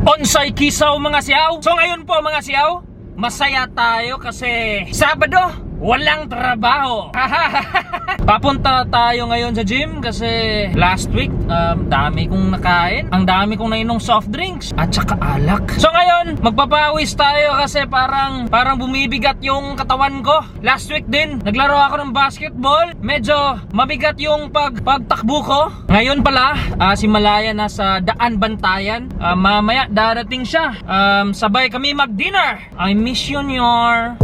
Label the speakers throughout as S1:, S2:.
S1: Onsay kisaw mga siyaw. So ngayon po mga siyaw, masaya tayo kasi Sabado, walang trabaho. Papunta tayo ngayon sa gym kasi last week dami kong nakain. Ang dami kong nainong soft drinks at saka alak. So ngayon, magpapawis tayo kasi parang bumibigat yung katawan ko. Last week din, naglaro ako ng basketball. Medyo mabigat yung pagtakbo ko. Ngayon pala, si Malaya nasa Daan Bantayan. Mamaya darating siya. Sabay kami mag-dinner. I miss you, Nyor.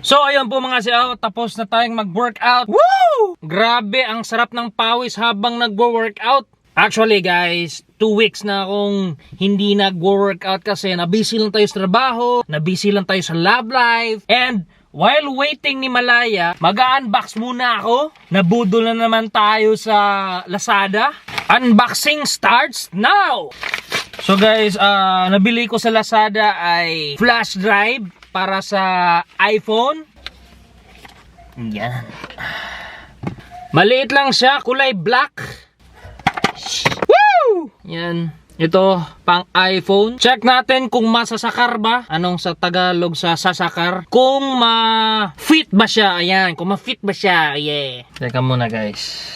S1: So ayun po mga siyaw, tapos na tayong mag-workout. Woo! Grabe, ang sarap ng pawis habang nag-workout. Actually guys, 2 weeks na akong hindi nag-workout kasi nabusy lang tayo sa trabaho, nabusy lang tayo sa love life. And while waiting ni Malaya, mag-unbox muna ako. Nabudol na naman tayo sa Lazada. Unboxing starts now! So guys, nabili ko sa Lazada ay flash drive para sa iPhone. Yan. Maliit lang siya, kulay black. Woo! Yan. Ito, pang iPhone. Check natin kung masasakar ba. Anong sa Tagalog sa sasakar? Kung ma-fit ba siya. Ayan, kung ma-fit ba siya. Yeah. Teka muna guys.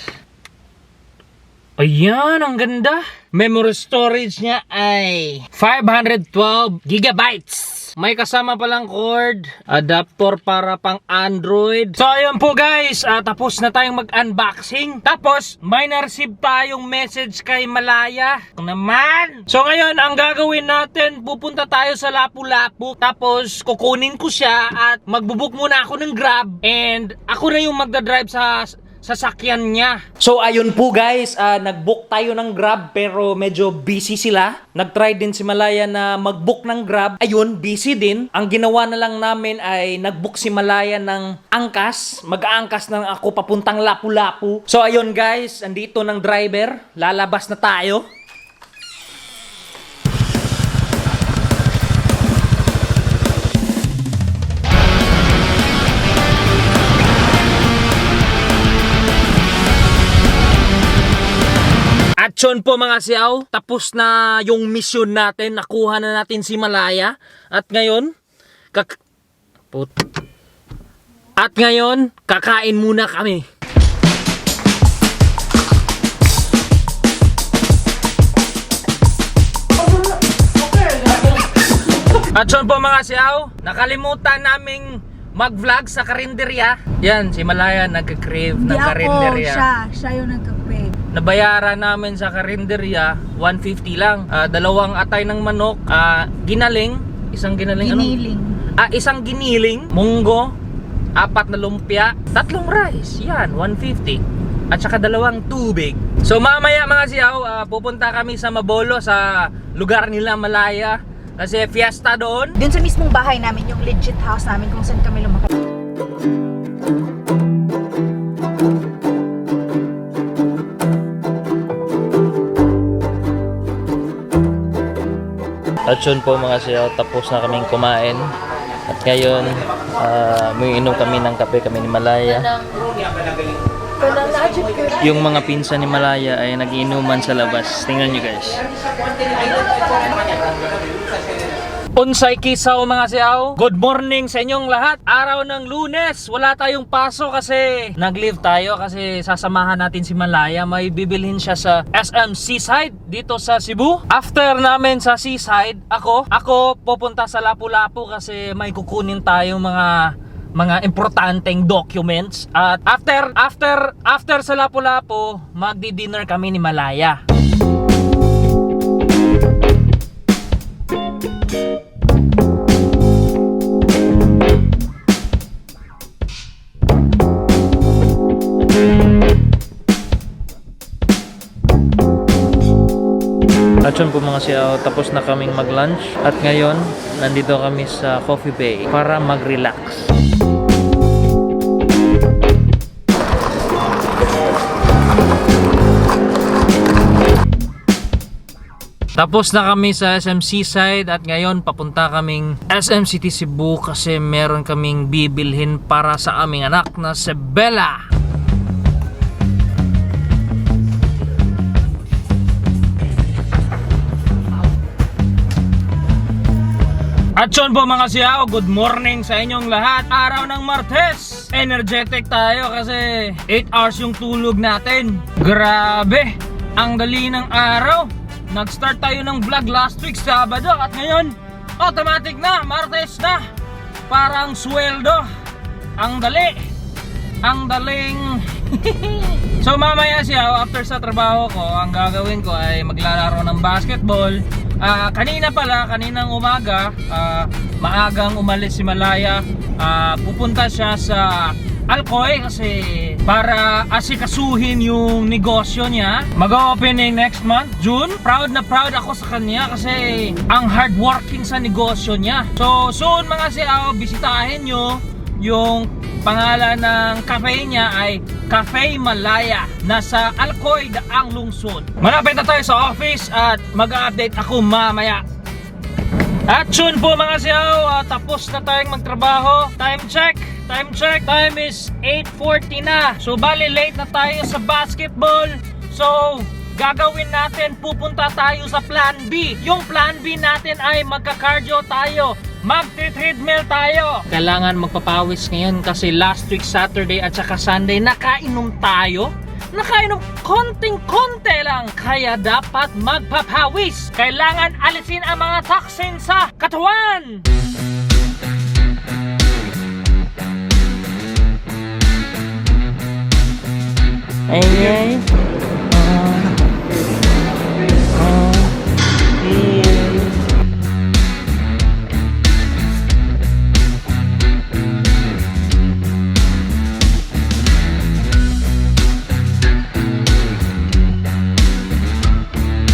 S1: Ayan, ang ganda. Memory storage niya ay 512 gigabytes. May kasama palang cord, adapter para pang Android. So ayun po guys, tapos na tayong mag-unboxing. Tapos may na-receive tayong message kay Malaya naman. So ngayon, ang gagawin natin, pupunta tayo sa Lapu-Lapu. Tapos kukunin ko siya at magbubook muna ako ng Grab. And ako na yung magdadrive sa sasakyan niya. So ayun po guys, nag-book tayo ng Grab pero medyo busy sila. Nag-try din si Malaya na mag-book ng Grab. Ayun, busy din. Ang ginawa na lang namin ay nag-book si Malaya ng angkas. Mag-aangkas ng ako papuntang Lapu-Lapu. So ayun guys, andito ng driver. Lalabas na tayo. At yun po mga siyaw, tapos na yung mission natin, nakuha na natin si Malaya. At ngayon, kakain muna kami. At yun po mga siyaw, nakalimutan naming mag-vlog sa karinderya. Yan, si Malaya nagka-crave ng karinderya.
S2: Siya yung nagka-crave.
S1: Nabayaran namin sa karinderya 150 lang. Dalawang atay ng manok, ginaling, isang ginaling,
S2: Giniling.
S1: isang giniling, munggo, 4 na lumpia, 3 rice. Yan, 150. At saka 2 tubig. So mamaya mga siyaw, pupunta kami sa Mabolo, sa lugar nila Malaya. Kasi fiesta doon.
S2: Doon sa mismong bahay namin, yung legit house namin kung saan kami lumaki.
S1: At yun po mga siyaw, tapos na kaming kumain. At ngayon, may inom kami ng kape kami ni Malaya. Yung mga pinsan ni Malaya ay nag-iinuman sa labas. Tingnan nyo guys. Unsay kisaw mga siyaw. Good morning sa inyong lahat. Araw ng Lunes, wala tayong paso kasi nag-leave tayo kasi sasamahan natin si Malaya. May bibilhin siya sa SM Seaside dito sa Cebu. After namin sa Seaside, ako pupunta sa Lapu-Lapu kasi may kukunin tayong mga importanteng documents. At after sa Lapu-Lapu, magdi-dinner kami ni Malaya. At yun po mga siyaw, tapos na kaming mag-lunch. At ngayon, nandito kami sa Coffee Bay para mag-relax. Tapos na kami sa SM Seaside at ngayon papunta kaming SM City Cebu kasi meron kaming bibilhin para sa aming anak na si Bella. At yun po mga siyaw, good morning sa inyong lahat. Araw ng Martes, energetic tayo kasi 8 hours yung tulog natin. Grabe, ang dali ng araw. Nag-start tayo ng vlog last week Sabado at ngayon automatic na, Martes na. Parang sweldo. Ang dali. Ang daling. So mamaya siya, after sa trabaho ko, ang gagawin ko ay maglalaro ng basketball. Kaninang umaga, maagang umalis si Malaya. Pupunta siya sa Alcoy kasi para asikasuhin yung negosyo niya. Mag-opening next month, June. Proud na proud ako sa kanya kasi ang hardworking sa negosyo niya. So soon mga siyaw, bisitahin nyo. Yung pangalan ng cafe niya ay Cafe Malaya. Nasa Alcoy, Daang Lungsod. Malapit na tayo sa office at mag-update ako mamaya. At soon po mga siyaw, tapos na tayong magtrabaho. Time check. Time is 8:40 na. So bali late na tayo sa basketball. So gagawin natin, pupunta tayo sa plan B. Yung plan B natin ay magka-cardio tayo. Magti-treadmill tayo. Kailangan magpapawis ngayon kasi last week Saturday at saka Sunday nakainom tayo. Nakainom konting-konti lang. Kaya dapat magpapawis. Kailangan alisin ang mga toxin sa katawan. Ay.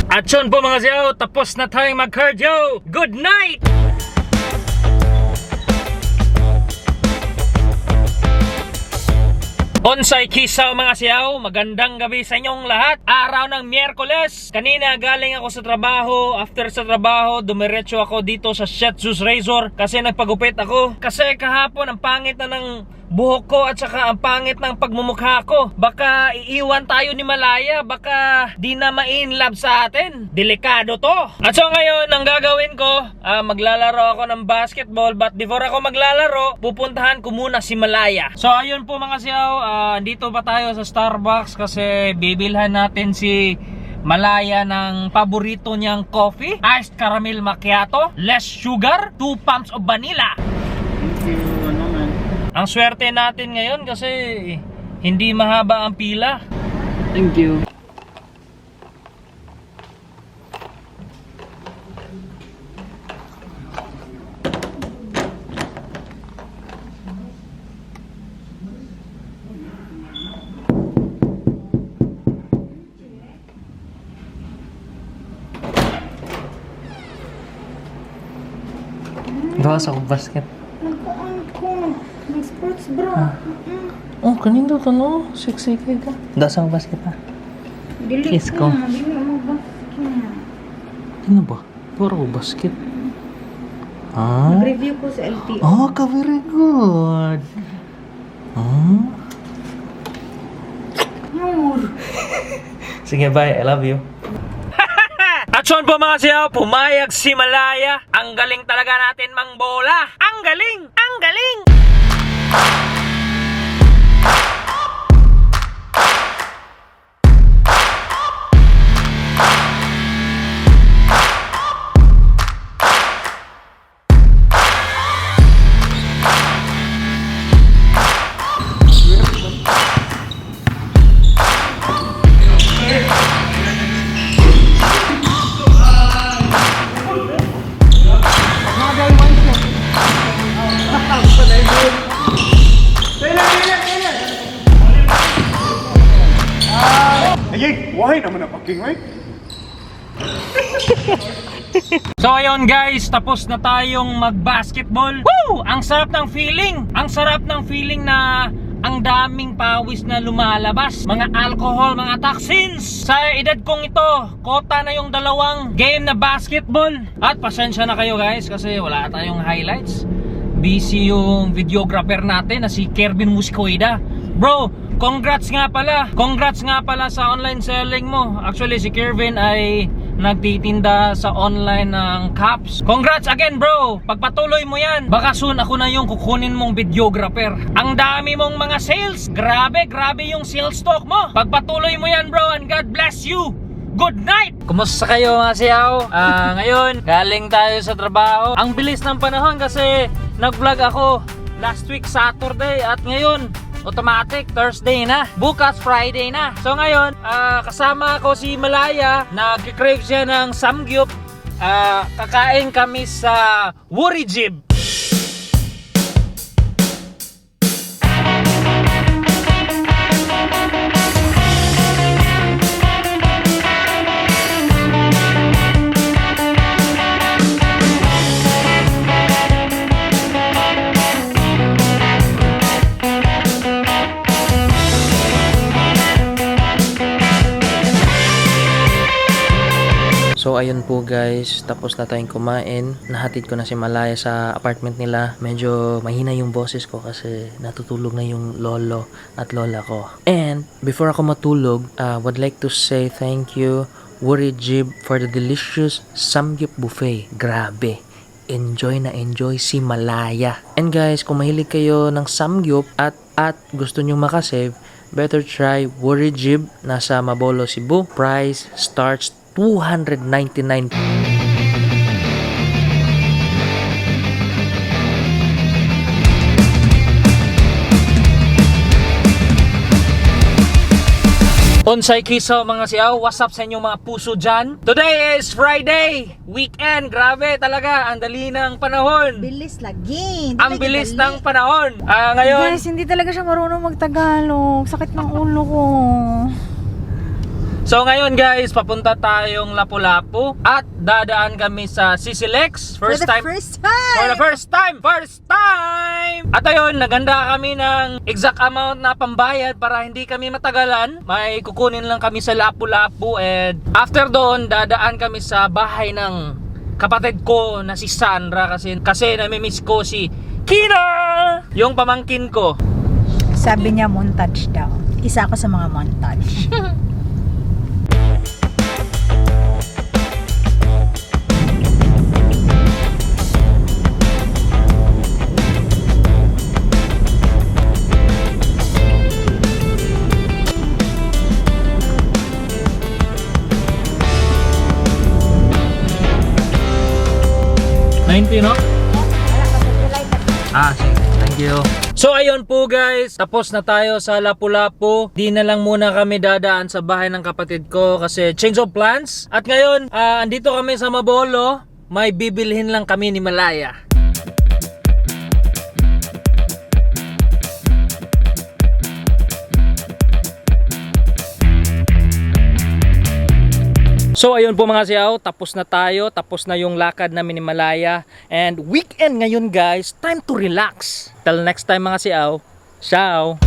S1: At yun po mga siyaw, tapos na tayong mag-cardio. Good night! Onsay kisaw mga siyaw, magandang gabi sa inyong lahat. Araw ng Miyerkules. Kanina galing ako sa trabaho. After sa trabaho, dumiretso ako dito sa Shetzus Razor kasi nagpagupit ako. Kasi kahapon ang pangit na ng buhok ko at saka ang pangit ng pagmumukha ko. Baka iiwan tayo ni Malaya, baka di na ma-inlove sa atin. Delikado to. At so ngayon, ang gagawin ko, maglalaro ako ng basketball. But before ako maglalaro, pupuntahan ko muna si Malaya. So ayun po mga siyaw, dito pa tayo sa Starbucks kasi bibilhan natin si Malaya ng paborito niyang coffee, iced caramel macchiato, less sugar, 2 pumps of vanilla. Ang swerte natin ngayon kasi hindi mahaba ang pila.
S3: Thank you.
S1: Gawa sa basket.
S2: Sports bra.
S1: Oh, kanindo to no? Sexy ka. Dasang basket ha.
S2: Dili
S1: Kiss ko.
S2: Dili mo basket.
S1: Ano ba? Puro basket. Ah?
S2: Review ko sa LTO.
S1: Oh, ka very good. Sige, bye. I love you. At So po mga siyaw, pumayag si Malaya. Ang galing talaga natin mangbola. Ang galing! Ang galing!
S3: Ayay, why naman ang fucking right?
S1: So ayun guys, tapos na tayong mag-basketball. Woo! Ang sarap ng feeling. Ang sarap ng feeling na ang daming pawis na lumalabas. Mga alcohol, mga toxins. Sa edad kong ito, kota na yung 2 game na basketball. At pasensya na kayo guys kasi wala tayong highlights. Busy yung videographer natin na si Kervin Muscoida. Bro, congrats nga pala. Congrats nga pala sa online selling mo. Actually si Kervin ay nagtitinda sa online ng cups. Congrats again bro. Pagpatuloy mo yan. Baka soon ako na yung kukunin mong videographer. Ang dami mong mga sales. Grabe, grabe yung sales talk mo. Pagpatuloy mo yan bro and God bless you. Good night! Kumusta kayo mga siyaw? Ngayon, galing tayo sa trabaho. Ang bilis ng panahon kasi nag-vlog ako last week Saturday at ngayon automatic Thursday na. Bukas Friday na. So ngayon, kasama ko si Malaya. Nag-crave siya ng samgyup. Kakain kami sa Wurijib. So ayun po guys, tapos na tayong kumain. Nahatid ko na si Malaya sa apartment nila. Medyo mahina yung boses ko kasi natutulog na yung lolo at lola ko. And before ako matulog, would like to say thank you Wurijib for the delicious samgyup buffet. Grabe, enjoy na enjoy si Malaya. And guys, kung mahilig kayo ng samgyup at gusto nyo makasave, better try Wurijib. Nasa Mabolo, Cebu. Price starts 299. Onsay kiso mga siyaw, what's up sa inyong mga puso dyan? Today is Friday, weekend, grabe talaga, ang dali ng panahon.
S2: Bilis lagi.
S1: Ang bilis ng panahon. Ngayon,
S2: Guys, hindi talaga siya marunong magtagalog. Sakit ng ulo ko.
S1: so ngayon guys, papunta tayong Lapu-Lapu at dadaan kami sa Sisilex.
S2: For the
S1: time.
S2: first time!
S1: For the first time! First time! At ayun, naganda kami ng exact amount na pambayad para hindi kami matagalan. May kukunin lang kami sa Lapu-Lapu and after doon, dadaan kami sa bahay ng kapatid ko na si Sandra kasi namimiss ko si Kina! Yung pamangkin ko.
S2: Sabi niya montage daw. Isa ako sa mga montage.
S1: No? Sige. Thank you. So ayun po guys, tapos na tayo sa Lapu-Lapu. Di na lang muna kami dadaan sa bahay ng kapatid ko kasi change of plans. At ngayon, andito kami sa Mabolo. May bibilhin lang kami ni Malaya. So ayun po mga siyaw, tapos na tayo, tapos na yung lakad namin ni Malaya. And weekend ngayon guys, time to relax. Till next time mga siyaw, ciao!